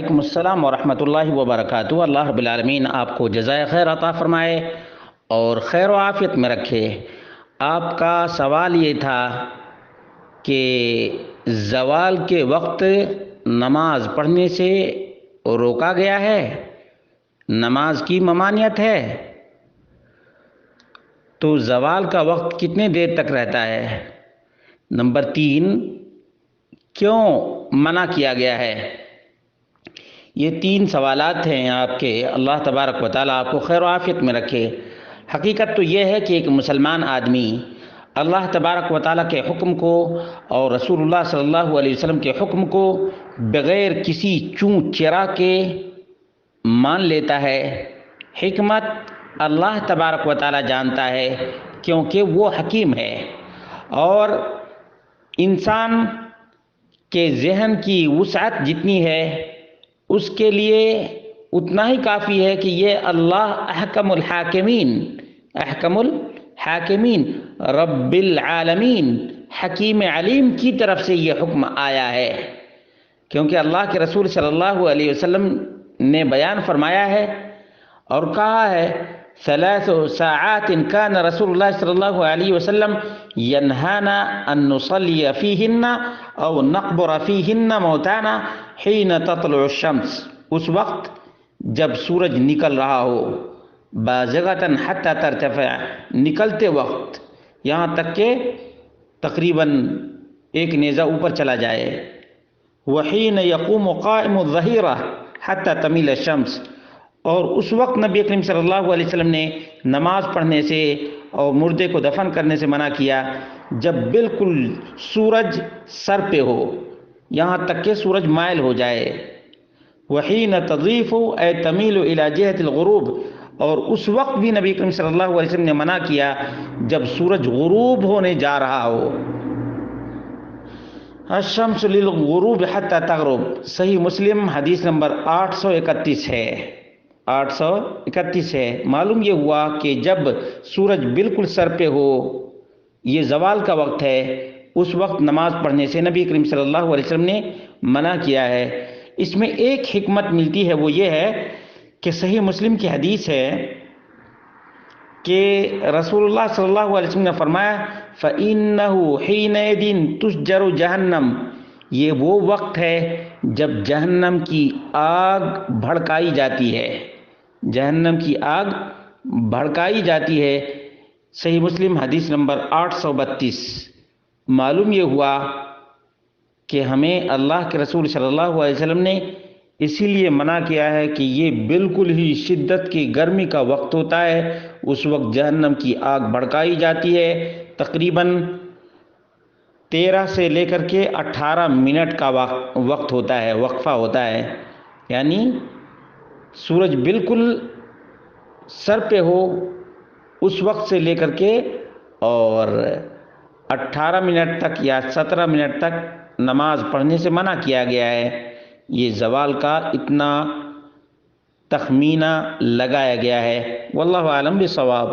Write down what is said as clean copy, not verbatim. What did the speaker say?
وعلیکم السلام ورحمۃ اللہ وبرکاتہ۔ اللہ رب العالمین آپ کو جزائے خیر عطا فرمائے اور خیر و عافیت میں رکھے۔ آپ کا سوال یہ تھا کہ زوال کے وقت نماز پڑھنے سے روکا گیا ہے، نماز کی ممانعت ہے، تو زوال کا وقت کتنے دیر تک رہتا ہے؟ نمبر 3، کیوں منع کیا گیا ہے؟ یہ 3 سوالات ہیں آپ کے۔ اللہ تبارک و تعالیٰ آپ کو خیر و عافیت میں رکھے۔ حقیقت تو یہ ہے کہ ایک مسلمان آدمی اللہ تبارک و تعالیٰ کے حکم کو اور رسول اللہ صلی اللہ علیہ وسلم کے حکم کو بغیر کسی چوں چرا کے مان لیتا ہے۔ حکمت اللہ تبارک و تعالیٰ جانتا ہے، کیونکہ وہ حکیم ہے، اور انسان کے ذہن کی وسعت جتنی ہے اس کے لیے اتنا ہی کافی ہے کہ یہ اللہ احکم الحاکمین رب العالمین حکیم علیم کی طرف سے یہ حکم آیا ہے، کیونکہ اللہ کے رسول صلی اللہ علیہ وسلم نے بیان فرمایا ہے اور کہا ہے 3 ساعات كان رسول اللہ صلی اللہ علیہ وسلم ينهانا ان نصلي فيهن او نقبر فيهن موتانا حين تطلع الشمس، اس وقت جب سورج نکل رہا ہو، بازغتاً حتی ترتفع، نکلتے وقت یہاں تک کہ تقریباً ایک نیزہ اوپر چلا جائے، وحین یقوم قائم الظہیرہ حتی تمیل الشمس، اور اس وقت نبی کریم صلی اللہ علیہ وسلم نے نماز پڑھنے سے اور مردے کو دفن کرنے سے منع کیا جب بالکل سورج سر پہ ہو، یہاں تک کہ سورج مائل ہو جائے۔ وحین تضیف اے تمیل الی جہت الغروب، اور اس وقت بھی نبی کریم صلی اللہ علیہ وسلم نے منع کیا جب سورج غروب ہونے جا رہا ہو۔ الشمس للغروب حتی تغرب، صحیح مسلم حدیث نمبر 831 ہے، 831 ہے۔ معلوم یہ ہوا کہ جب سورج بالکل سر پہ ہو، یہ زوال کا وقت ہے، اس وقت نماز پڑھنے سے نبی کریم صلی اللہ علیہ وسلم نے منع کیا ہے۔ اس میں ایک حکمت ملتی ہے، وہ یہ ہے کہ صحیح مسلم کی حدیث ہے کہ رسول اللہ صلی اللہ علیہ وسلم نے فرمایا فَإِنَّهُ حِينَئِذٍ تُسْجَرُ جَهَنَّمُ، یہ وہ وقت ہے جب جہنم کی آگ بھڑکائی جاتی ہے، جہنم کی آگ بھڑکائی جاتی ہے۔ صحیح مسلم حدیث نمبر 832۔ معلوم یہ ہوا کہ ہمیں اللہ کے رسول صلی اللہ علیہ وسلم نے اسی لیے منع کیا ہے کہ یہ بالکل ہی شدت کی گرمی کا وقت ہوتا ہے، اس وقت جہنم کی آگ بھڑکائی جاتی ہے، تقریباً 13 سے لے کر کے 18 منٹ کا وقت ہوتا ہے، وقفہ ہوتا ہے، یعنی سورج بالکل سر پہ ہو اس وقت سے لے کر کے اور 18 منٹ تک یا 17 منٹ تک نماز پڑھنے سے منع کیا گیا ہے۔ یہ زوال کا اتنا تخمینہ لگایا گیا ہے، واللہ اعلم بالصواب۔